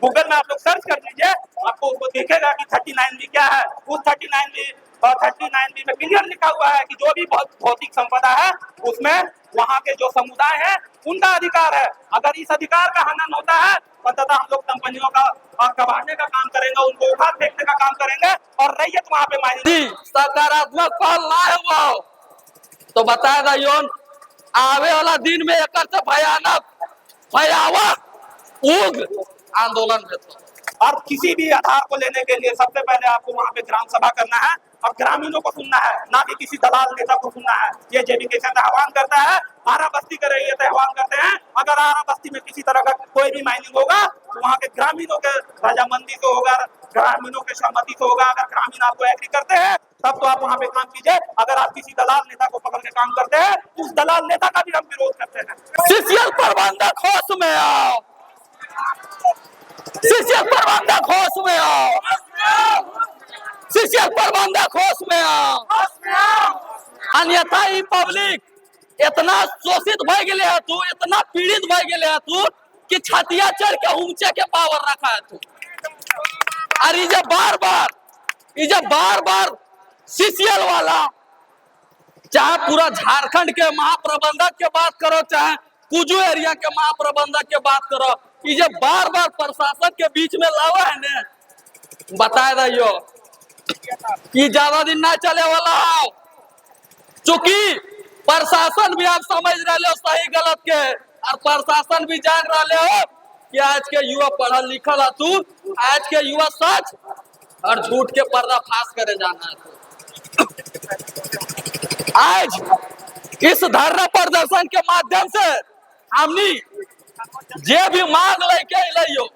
Google में आप लोग सर्च कर लीजिए, आपको उसको दिखेगा कि 39B क्या है। उस 39B और 39B में क्लियर लिखा हुआ है कि जो भी भौतिक संपदा है उसमें वहाँ के जो समुदाय है उनका अधिकार है। अगर इस अधिकार का हनन होता है तथा हम लोग कंपनियों का कबाड़ने का काम करेंगे, उनको उखाड़ फेंकने का काम करेंगे और रैयत वहाँ पे मायने सकारात्मक फल लाए हुआ तो बताएगा योन आवे वाला दिन में एक भयानक भयावह उग्र आंदोलन में। और किसी भी आधार को लेने के लिए सबसे पहले आपको वहाँ पे ग्राम सभा करना है और ग्रामीणों को सुनना है, ना कि किसी दलाल नेता को सुनना है। ये जेबीकेशन आह्वान करता है, आरा बस्ती के रैयत आह्वान करते हैं। अगर आरा बस्ती में किसी तरह का कोई भी माइनिंग होगा तो वहाँ के ग्रामीणों के रजामंदी से होगा, ग्रामीणों के सहमति से होगा। अगर ग्रामीण आपको एग्री करते हैं तब तो आप वहाँ पे काम कीजिए। अगर आप किसी दलाल नेता को पकड़ के काम करते हैं उस दलाल नेता का भी हम विरोध करते हैं। सीसीएल प्रबंधक होश में आओ, सीसीएल प्रबंधक होश में आओ, सीसीएल प्रबंधक होश में आओ। अन्यथा ही पब्लिक इतना शोषित भय गए है तू, इतना पीड़ित भय गए है तू कि छतिया चढ़ के ऊंचे के पावर रखा है तू। और ये बार बार सीसीएल वाला, चाहे पूरा झारखंड के महाप्रबंधक के बात करो, चाहे कुजू एरिया के महाप्रबंधक के बात करो, ये बार बार प्रशासन के बीच में लावा है ने, बताए दियो कि ज्यादा दिन ना चले वाला हो। चूंकि प्रशासन भी आप समझ रहे हो सही गलत के, और प्रशासन भी जान रहे हो कि आज के युवा पढ़ल लिखल है तू, आज के युवा सच और झूठ के पर्दाफाश करे जाना है। आज इस धरना प्रदर्शन के माध्यम से हमनी जे भी मांग लेके लियो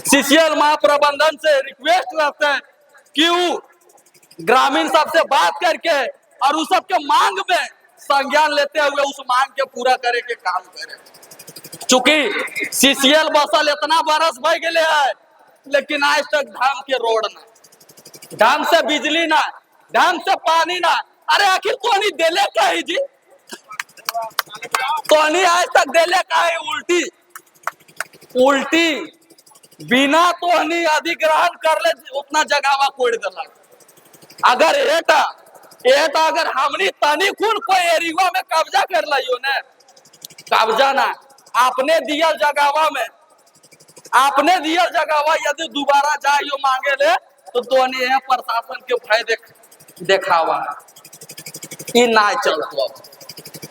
सीसीएल महाप्रबंधन से रिक्वेस्ट करते हैं कि वो ग्रामीण सबसे बात करके और उस सबके मांग में संज्ञान लेते हुए उस मांग के पूरा करे के काम करे। चूंकि सीसीएल बसल इतना बरस भय गए है लेकिन आज तक ढंग के रोड ना, ढंग से बिजली ना, ढंग से पानी ना। अरे आखिर तो नहीं देले का है जी, तो नहीं आज तक देले का है। उल्टी बिना तो नहीं अधिग्रहण कर ले उतना जगह कोड़ दिला। अगर एटा अगर हमनी तनी खून कोई एरिया में कब्जा कर लियो ने, कब्जा ना आपने दिया जगह में, आपने दिया जगह यदि दोबारा जाइयो मांगे ले तो दोनों है प्रशासन के भय देखावा ई ना चलतो।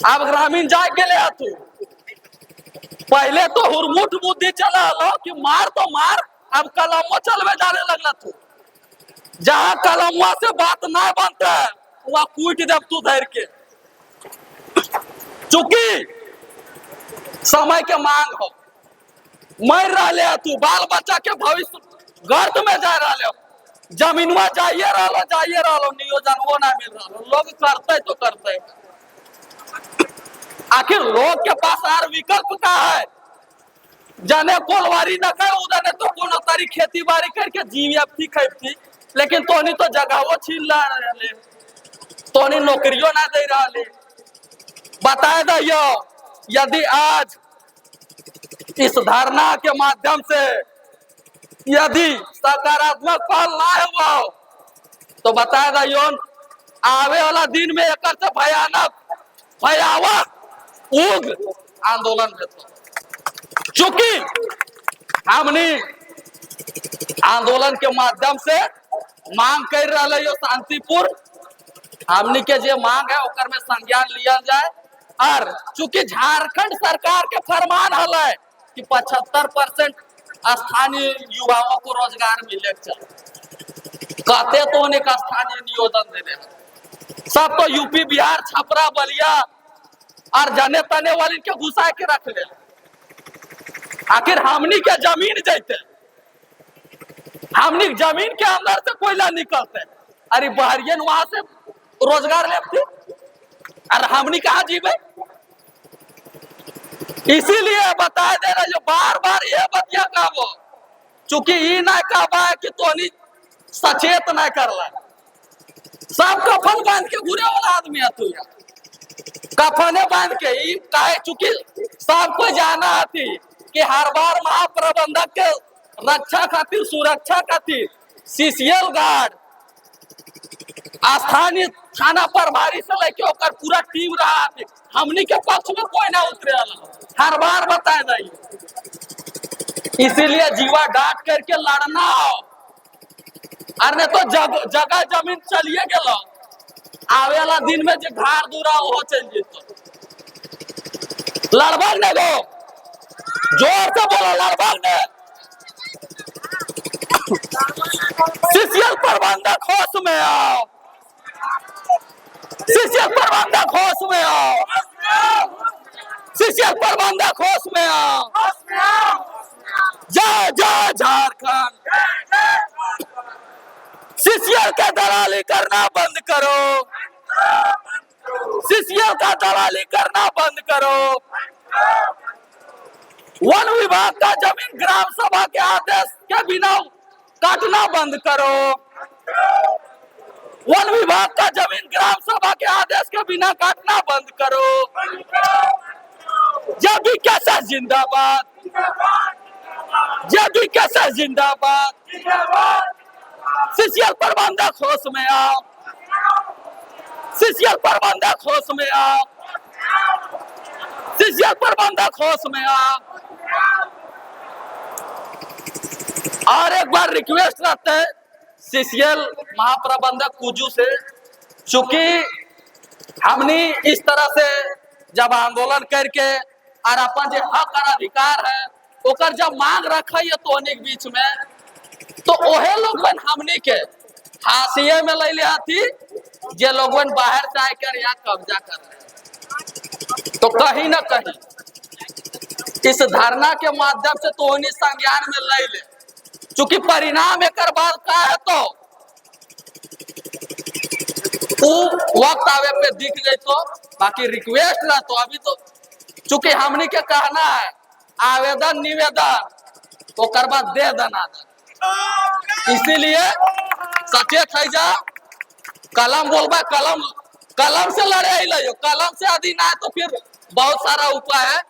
अब ग्रामीण जाए के ले तू पहले तो हुरमुट बुद्धि चला लो कि मार तो मार, अब कलमो चलवे जाने लगला तू। जहां कलमवा से बात ना बनता है वहां कूट दे तू धर के। चूंकि समय के मांग हो, मर रहा तू, बाल बच्चा के भविष्य गर्त में जा रहा हो, जमीनवा जाइए रहा नियोजन वो ना मिल रहा, लोग करते तो करते। आखिर लोग के पास और विकल्प का है, जने कोलवारी न करे उधर तो कोनो तारी खेती बाड़ी करके जीवी खैती, लेकिन तोनी तो जगह वो छीन रहे, तोनी नौकरियों ना दे रहे। बताए दियो यदि आज इस धरना के माध्यम से यदि सकारात्मक फल लाए हुआ तो बताए दियो आवे वाला दिन में एक भयानक भयावह उग्र आंदोलन में। चूंकि हमने आंदोलन के माध्यम से मांग कर रहे हो शांतिपूर्ण, हमने के जो मांग है ओकर में संज्ञान लिया जाए। और चूंकि झारखंड सरकार के फरमान है कि 75% स्थानीय युवाओं को रोजगार मिले कहते तो उन्हें स्थानीय नियोजन देने सब तो यूपी बिहार छपरा बलिया और जाने तने वाली के घुसा के रख ले। आखिर हमनी के जमीन जैते, हमनी जमीन के अंदर से कोयला निकलते, अरे बहरियन वहां से रोजगार लेते और हमनी कहा जीवे। इसीलिए बताए दे रहे जो बार बार ये बतिया कहबो, चूंकि ये ना कहबा है कि तोनी सचेत ना करला। सब कफन बांध के घूरे वाला आदमी है तू, कफने बांध के कहे, चूंकि सबको जाना थी कि हर बार महाप्रबंधक के रक्षा खातिर सुरक्षा खातिर सीसीएल गार्ड स्थानीय थाना प्रभारी से लेके ओकर पूरा टीम रहा थी। हमनी के पक्ष में कोई ना उतरे हर बार बताए जाइए, इसीलिए जीवा डांट करके लड़ना हो, और नहीं तो जगह जमीन चलिए गलो आवे वाला दिन में जो घर दूरा हो चल जेतो। लड़बल ने गो जोर से बोलो, लड़बल ने। सीसीएल प्रबंधक होश में आओ, सीसीएल प्रबंधक होश में आओ, सीसीएल प्रबंधक होश में आओ। जय जय झारखंड। सीसीएल का दलाली करना बंद करो, सीसीएल का दलाली करना बंद करो। वन विभाग का जमीन ग्राम सभा के आदेश के बिना काटना बंद करो, वन विभाग का जमीन ग्राम सभा के आदेश के बिना काटना बंद करो। जब भी कैसा जिंदाबाद, जब भी कैसा जिंदाबाद। सीसीएल प्रबंधक होश में आओ, सीसीएल प्रबंधक होश में आओ, सीसीएल प्रबंधक होश में आओ। और एक बार रिक्वेस्ट रहता है सीसीएल महाप्रबंधक कुजू से, चूंकि हमने इस तरह से जब आंदोलन करके और अपन जो हक और अधिकार है ओकर जब मांग रखा है तो अनेक बीच में, तो ओहे लोग हमने के हाशिए में ले लिया थी जे लोग बाहर से आकर यहाँ कब्जा कर रहे हैं। तो कहीं ना कहीं इस धरना के माध्यम से तो उन्हीं संज्ञान में ले ले, चूंकि परिणाम एक बार का है तो वक्त आवे पे दिख गई। तो बाकी रिक्वेस्ट ना तो अभी तो चूंकि हमने के कहना है आवेदन निवेदन तो बाद दे देना, इसीलिए सचेत है जा कलम बोलबा, कलम कलम से लड़े लो, कलम से यदि ना तो फिर बहुत सारा उपाय है।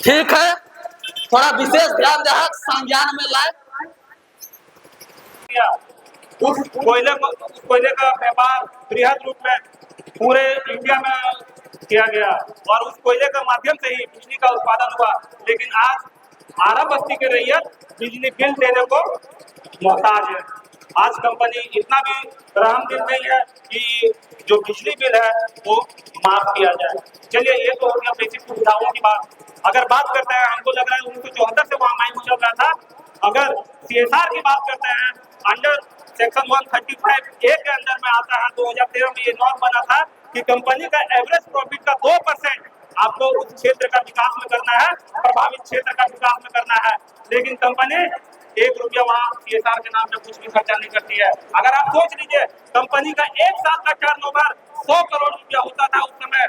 ठीक है, थोड़ा विशेष ध्यान दे संज्ञान में लाए। उस कोयले का व्यापार बृहद रूप में पूरे इंडिया में किया गया और उस कोयले के माध्यम से ही बिजली का उत्पादन हुआ। लेकिन आज आरा बस्ती के रैयत बिजली बिल देने को मोहताज है। आज कंपनी इतना भी रहमदिल नहीं है कि जो बिजली बिल है वो माफ किया जाए। चलिए, ये तो हो गया बेसिक सुविधाओं की बात। अगर बात करते हैं, हमको लग रहा है 1974 से वहाँ माइनिंग चल रहा था। अगर सीएसआर की बात करते हैं, अंडर सेक्शन 135A के अंदर में आता है, 2013 में ये नॉर्म बना था कि कंपनी का एवरेज प्रॉफिट का 2% आपको उस क्षेत्र का विकास में करना है, प्रभावित क्षेत्र का विकास में करना है। लेकिन कंपनी 1 रुपया वहाँ सीएसआर के नाम पे कुछ भी खर्चा नहीं करती है। अगर आप सोच लीजिए, कंपनी का एक साल का टर्नओवर 100 करोड़ रुपया होता था उस समय।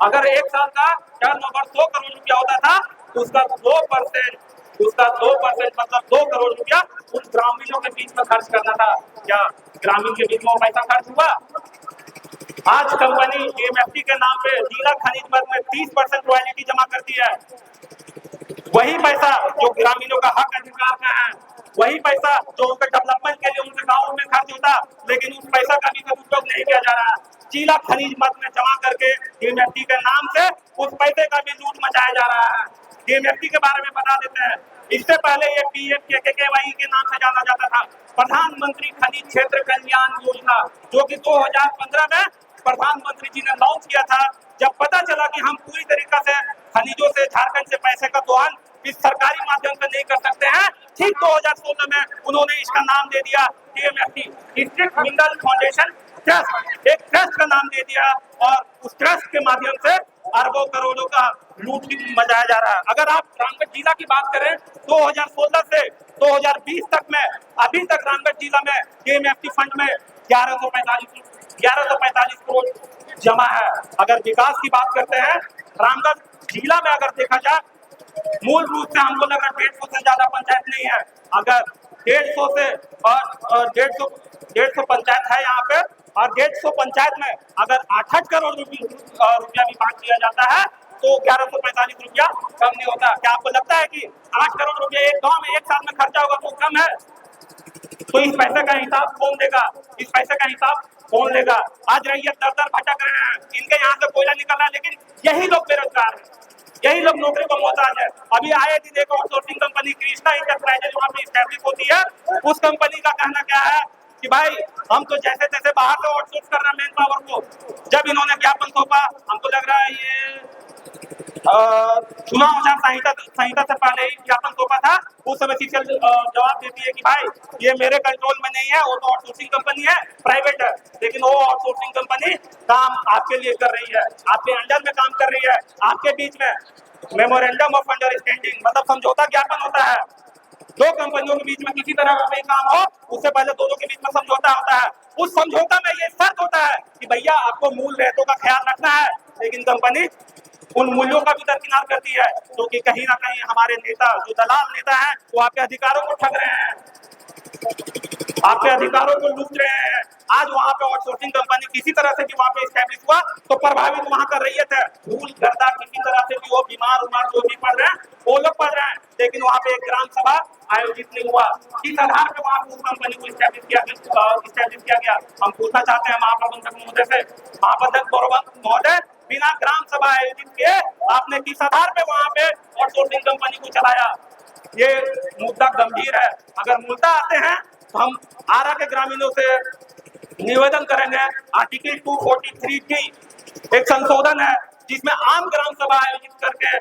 अगर एक साल का टर्नओवर 100 करोड़ रुपया होता था तो उसका 2% मतलब 2 करोड़ रुपया उन ग्रामीणों के बीच में खर्च करना था। क्या ग्रामीण के बीच में पैसा खर्च हुआ? आज कंपनी डीएमएफटी के नाम पे जिला खनिज मद में 30% रॉयल्टी जमा करती है। वही पैसा जो ग्रामीणों का हक अधिकार का है, वही पैसा जो उनके डेवलपमेंट के लिए उनके गाँव में खर्च होता, लेकिन उस पैसा का भी सदुपयोग नहीं किया जा रहा है। जिला खनिज मद में जमा करके डीएमएफटी के नाम से उस पैसे का भी लूट मचाया जा रहा है। डीएमएफटी के बारे में बता देते हैं, इससे पहले ये पीएमकेकेवाई के नाम से जाना जाता था, प्रधानमंत्री खनिज क्षेत्र कल्याण योजना, जो कि 2015 में प्रधानमंत्री जी ने लॉन्च किया था। जब पता चला कि हम पूरी तरीका से खनिजों से झारखंड से पैसे का दोहन इस सरकारी माध्यम से नहीं कर सकते हैं, ठीक 2016 में उन्होंने इसका नाम दे दिया DMFT, district mineral foundation trust, एक ट्रस्ट का नाम दे दिया और उस ट्रस्ट के माध्यम से अरबों करोड़ों का लूट मचाया जा रहा है। अगर आप रामगढ़ जिला की बात करें, 2016 से 2020 तक में अभी तक रामगढ़ जिला में डीएमएफटी फंड में 1145 करोड़ जमा है। अगर विकास की बात करते हैं, रामगढ़ जिला में अगर देखा जाए, मूल रूप से हमको लग रहा है 150 से ज्यादा पंचायत नहीं है। अगर 150 से और 150 पंचायत है यहाँ पे, और 150 पंचायत में अगर 8 करोड़ रुपया भी बांट दिया जाता है तो 1145 रुपया कम नहीं होता। क्या आपको लगता है कि 8 करोड़ रुपया एक गांव में एक साल में खर्चा होगा तो कम है? तो इस पैसे का हिसाब कौन देगा? इस पैसे का हिसाब कौन लेगा? आज रैयत दर दर भटक रहे हैं, इनके यहाँ से कोयला निकल रहा है, लेकिन यही लोग बेरोजगार हैं, यही लोग नौकरी को मोहताज है। अभी आए दिन एक आउटसोर्सिंग कंपनी कृष्णा इंटरप्राइजेज वहां पे स्टैब्लिश होती है। उस कंपनी का कहना क्या है कि भाई हम तो जैसे तैसे बाहर से आउटसोर्स कर रहे हैं मैन पावर को। जब इन्होंने ज्ञापन सौंपा, हमको लग रहा है ये चुनाव आचार संहिता से पहले ही ज्ञापन सौंपा था। उस समय सीसीएल जवाब देती है कि भाई ये मेरे कंट्रोल में नहीं है, वो तो आउटसोर्सिंग कंपनी है, प्राइवेट है, लेकिन वो आउटसोर्सिंग कंपनी काम आपके लिए कर रही है, आपके अंडर में काम कर रही है। आपके बीच में मेमोरेंडम ऑफ अंडरस्टैंडिंग मतलब समझौता ज्ञापन होता है। दो कंपनियों के बीच में किसी तरह का कोई काम हो, उससे पहले दोनों के बीच में समझौता होता है। उस समझौता में ये शर्त होता है कि भैया आपको मूल रहतों का ख्याल रखना है, लेकिन कंपनी उन मूल्यों का भी दरकिनार करती है, क्योंकि कहीं ना कहीं हमारे नेता जो दलाल नेता हैं वो आपके अधिकारों को ठग रहे हैं, आपके अधिकारों को लूट रहे हैं। आज वहां पे आउटसोर्सिंग कंपनी किसी तरह से भी वहां पे स्टैब्लिश हुआ तो प्रभावित वहां कर रैयत है। भूल गर्दा किसी तरह से भी वो बीमार उमार जो भी पड़ रहे हैं वो लोग पड़ रहे हैं, लेकिन वहां पे एक ग्राम सभा आयोजित नहीं हुआ। इस आधार पे वहां उस कंपनी को स्टैब्लिश किया गया। हम पूछना चाहते हैं महाप्रबंधक महोदय से, महाप्रबंधक महोदय बिना ग्राम सभा आयोजित किए आपने किस आधार पे वहां पे आउटसोर्सिंग कंपनी को चलाया? ये मुद्दा गंभीर है। अगर मुद्दा आते हैं तो हम आरा के ग्रामीणों से निवेदन करेंगे, आर्टिकल 243 की एक संशोधन है जिसमें आम ग्राम सभा आयोजित करके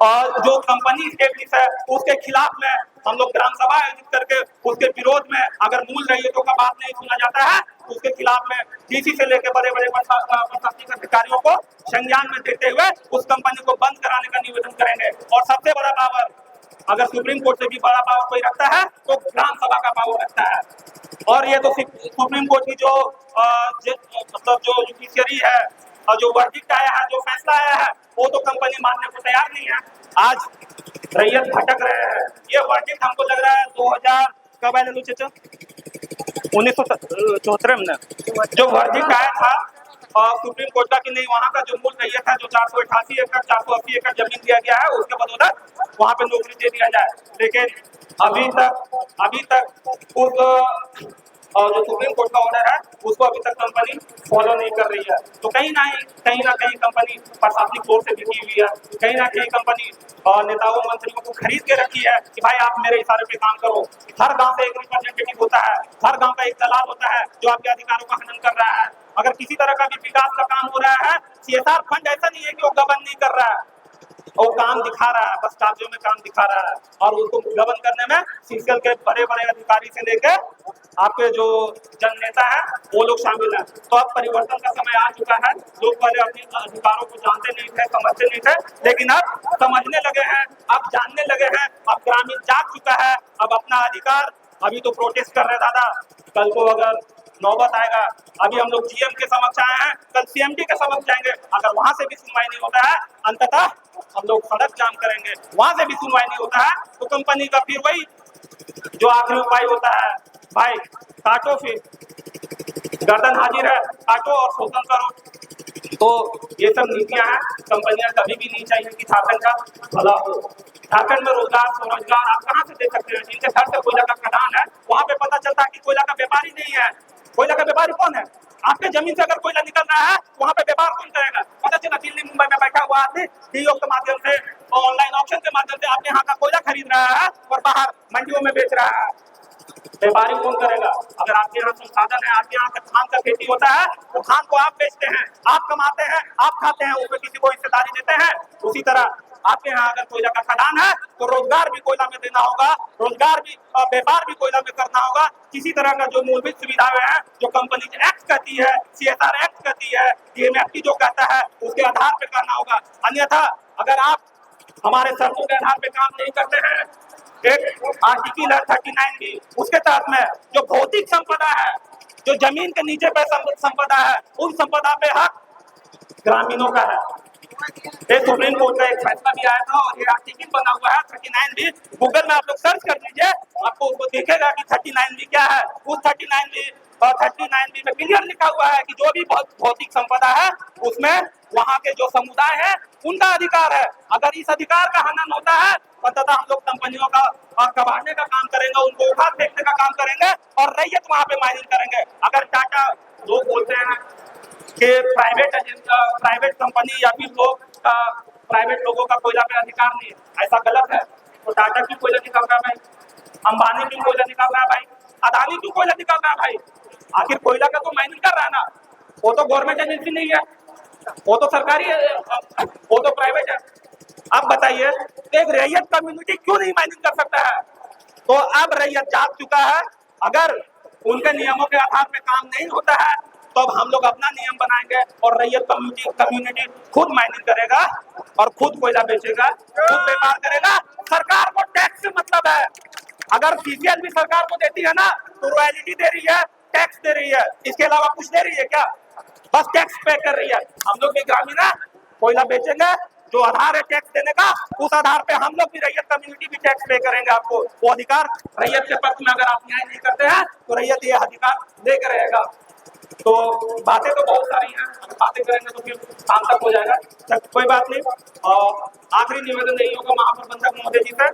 और जो कंपनी स्टेब्लिश है उसके खिलाफ में हम लोग ग्राम सभा आयोजित करके उसके विरोध में अगर मूल रैयतों का बात नहीं सुना जाता है तो उसके खिलाफ में डीसी से लेकर बड़े बड़े प्रशासनिक अधिकारियों को संज्ञान में देते हुए उस कंपनी को बंद कराने का निवेदन करेंगे। और सबसे बड़ा पावर अगर सुप्रीम कोर्ट से भी बड़ा पावर कोई रखता है तो ग्राम सभा का पावर रखता है। और ये तो सुप्रीम कोर्ट की जो मतलब जो जुडिशरी है और जो वर्डिक्ट आया है, जो फैसला आया है, वो तो कंपनी मानने को तैयार नहीं है। आज रैयत भटक रहे हैं। ये वर्डिक्ट हमको लग रहा है 2000 कब आया लू चाचा 1974 में जो वर्डिक्ट आया था सुप्रीम कोर्ट का कि नहीं वहाँ का जो मूल रैयत है जो 488 एकड़ 480 एकड़ जमीन दिया गया है उसके बदौलत वहाँ पे नौकरी दे दिया जाए, लेकिन अभी तक उस और जो सुप्रीम कोर्ट का ऑर्डर है उसको अभी तक कंपनी फॉलो नहीं कर रही है। तो कहीं ना कहीं कंपनी प्रशासनिक तौर से बिकी हुई है, कहीं ना कहीं कंपनी नेताओं मंत्रियों को खरीद के रखी है कि भाई आप मेरे इशारे पे काम करो। हर गांव का एक रिप्रेजेंटेटिव होता है, हर गांव का एक दलाल होता है जो आपके अधिकारों का हनन कर रहा है। अगर किसी तरह का भी विकास का काम हो रहा है, सीएसआर फंड ऐसा नहीं है कि वो गबन नहीं कर रहा है, वो काम दिखा रहा है, बस कागजों में काम दिखा रहा है। और उसको गबन करने में सीसीएल के बड़े बड़े अधिकारी से लेकर आपके जो जननेता है वो लोग शामिल हैं। तो अब परिवर्तन का समय आ चुका है। लोग पहले अपने अधिकारों को जानते नहीं थे, समझते नहीं थे, लेकिन अब समझने लगे हैं, अब जानने लगे हैं। अब ग्रामीण जाग चुका है, अब अपना अधिकार अभी तो प्रोटेस्ट कर रहे दादा, कल को अगर नौबत आएगा, अभी हम लोग जीएम के समक्ष आए हैं, कल सीएमडी के समक्ष जाएंगे। अगर वहां से भी सुनवाई नहीं होता है, अंततः हम लोग सड़क जाम करेंगे। वहां से भी सुनवाई नहीं होता है तो कंपनी का फिर वही जो आखिरी उपाय होता है, भाई काटो, फिर गर्दन हाजिर है, काटो और शोषण करो। तो ये सब नीतियां हैं, कंपनियां कभी भी नहीं चाहिए कि झारखंड का भला हो। झारखंड में रोजगार स्वरोजगार आप कहाँ से दे सकते हैं? जिनके घर से कोयला का खदान है वहां पे पता चलता है कि कोयला का व्यापारी नहीं है। कोयला का व्यापारी कौन है? आपके जमीन से अगर कोयला निकल रहा है वहां पे व्यापार कौन करेगा? पता चला दिल्ली मुंबई में बैठा हुआ आदमी डीओ के माध्यम से ऑनलाइन ऑप्शन के माध्यम से आपके यहाँ का कोयला खरीद रहा है और बाहर मंडियों में बेच रहा है। व्यापारी कौन करेगा? अगर आपके यहाँ संसाधन है, आपके यहाँ धान का खेती होता है तो धान को आप बेचते हैं, आप कमाते हैं, आप खाते हैं, उसमें किसी को हिस्सेदारी देते हैं। उसी तरह आपके यहाँ अगर कोयला का खदान है तो रोजगार भी कोयला में देना होगा, रोजगार भी व्यापार भी कोयला में करना होगा। किसी तरह का जो मूलभूत सुविधाएं हैं जो कंपनी एक्ट कहती है, सीएसआर एक्ट कहती है, डीएमएफटी जो कहता है उसके आधार पर करना होगा। अन्यथा अगर आप हमारे शर्तों के आधार पर काम नहीं करते हैं, एक आर्टिकल है 39 भी, उसके तहत में जो भौतिक संपदा है, जो जमीन के नीचे पे संपदा है, उन संपदा पे हक ग्रामीणों का है। ये सुप्रीम कोर्ट का एक फैसला भी आया था और ये आर्टिकल बना हुआ है 39 भी। गूगल में आप लोग सर्च कर लीजिए, आपको उसको दिखेगा कि 39 भी क्या है। उस 39 भी और 39 भी में क्लियर लिखा हुआ है कि जो भी भौतिक संपदा है उसमें वहाँ के जो समुदाय है उनका अधिकार है। अगर इस अधिकार का हनन होता है तथा हम लोग कंपनियों का कबाड़ने का काम करेंगे, उनको उठा फेंकने का काम करेंगे और रैयत वहां पे माइनिंग करेंगे। अगर टाटा लोग बोलते हैं कि प्राइवेट कंपनी या फिर प्राइवेट लोगों का कोयला पे अधिकार नहीं है, ऐसा गलत है। तो टाटा की कोयला निकाल रहा है भाई, अंबानी की कोयला निकाल रहा है भाई, अदानी की कोयला निकाल रहा है भाई। आखिर कोयला का तो माइनिंग कर रहा है ना, वो तो गवर्नमेंट एजेंसी नहीं है, वो तो सरकारी है, वो तो प्राइवेट है। अब बताइए एक रैयत कम्युनिटी क्यों नहीं माइनिंग कर सकता है? तो अब रैयत जाग चुका है। अगर उनके नियमों के आधार पे काम नहीं होता है तो अब हम लोग अपना नियम बनाएंगे और रैयत कम्युनिटी खुद माइनिंग करेगा और खुद कोयला बेचेगा, खुद व्यापार करेगा। सरकार को टैक्स से मतलब है। अगर सीसीएल भी सरकार को देती है ना तो रॉयल्टी दे रही है, टैक्स दे रही है, इसके अलावा कुछ दे रही है क्या? बस टैक्स पे कर रही है। हम लोग भी ग्रामीण है, कोयला बेचेंगे, जो आधार है टैक्स देने का, उस आधार पे हम लोग भी रैयत कम्युनिटी भी टैक्स पे करेंगे। आपको वो अधिकार रैयत के पक्ष में अगर आप न्याय नहीं करते हैं तो रैयत ये अधिकार लेकर रहेगा। तो बातें तो बहुत सारी हैं, अगर बातें करेंगे तो फिर शाम तक हो जाएगा। कोई बात नहीं। और आखिरी निवेदन यही होगा महाप्रबंधक महोदय जी से,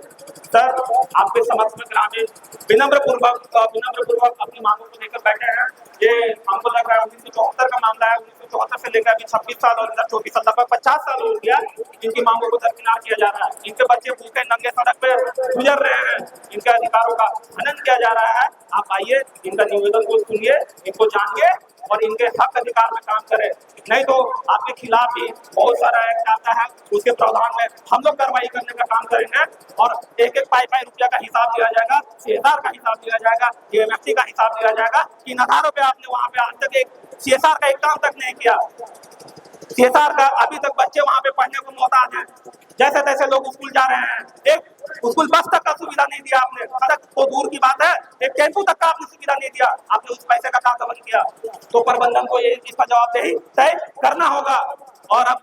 सर आपके समक्ष में ग्रामीण विनम्र पूर्वक अपनी मांगों को लेकर बैठे हैं। ये हमको लग रहा है 1974 का मामला है, 1974 से लेकर अभी 26 साल और 24 साल लगभग 50 साल हो गया इनकी मांगों को दरकिनार किया जा रहा है। इनके बच्चे भूखे नंगे सड़क पे गुजर रहे हैं, इनके अधिकारों का हनन किया जा रहा है। आप आइए, इनका निवेदन को सुनिए, इनको जानिए और इनके हक अधिकार में काम करें। नहीं तो आपके खिलाफ भी बहुत सारा एक्ट आता है, उसके प्रावधान में हम लोग कार्रवाई करने का काम करेंगे और एक एक पाई रुपया का हिसाब दिया जाएगा, सीएसआर का हिसाब दिया जाएगा, एएमएफसी का हिसाब दिया जाएगा। इन आधारों पे आपने वहां पे आज तक एक सीएसआर का एक काम तक नहीं किया। सीएसआर का अभी तक बच्चे वहां पे पढ़ने को मोहताज हैं, जैसे तैसे लोग स्कूल जा रहे हैं। एक स्कूल बस तक का सुविधा नहीं दिया आपने, सड़क तो दूर की बात है, एक टेम्पू तक का आपने सुविधा नहीं दिया। आपने उस पैसे का क्या गबन किया? तो प्रबंधन को ये इसका जवाबदेही तय करना होगा। और अब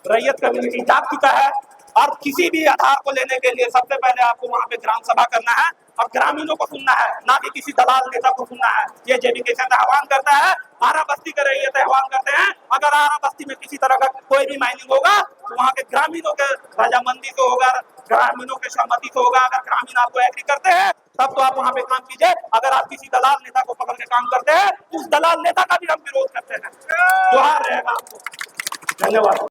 रैयत कम्युनिटी जाग चुका है और किसी भी आधार को लेने के लिए सबसे पहले आपको वहां पे ग्राम सभा करना है और ग्रामीणों को सुनना है, ना कि किसी दलाल नेता को सुनना है। ये जेबीके से आह्वान करता है, आरा बस्ती का रैयत आह्वान करते हैं। अगर आरा बस्ती में किसी तरह का कोई भी माइनिंग होगा तो वहाँ के ग्रामीणों के रजामंदी से होगा, ग्रामीणों के सहमति से होगा। अगर ग्रामीण आपको एग्री करते हैं तब तो आप वहाँ पे काम कीजिए। अगर आप किसी दलाल नेता को पकड़ के काम करते हैं तो उस दलाल नेता का भी हम विरोध करते हैं। जोहार रहेगा आपको। धन्यवाद।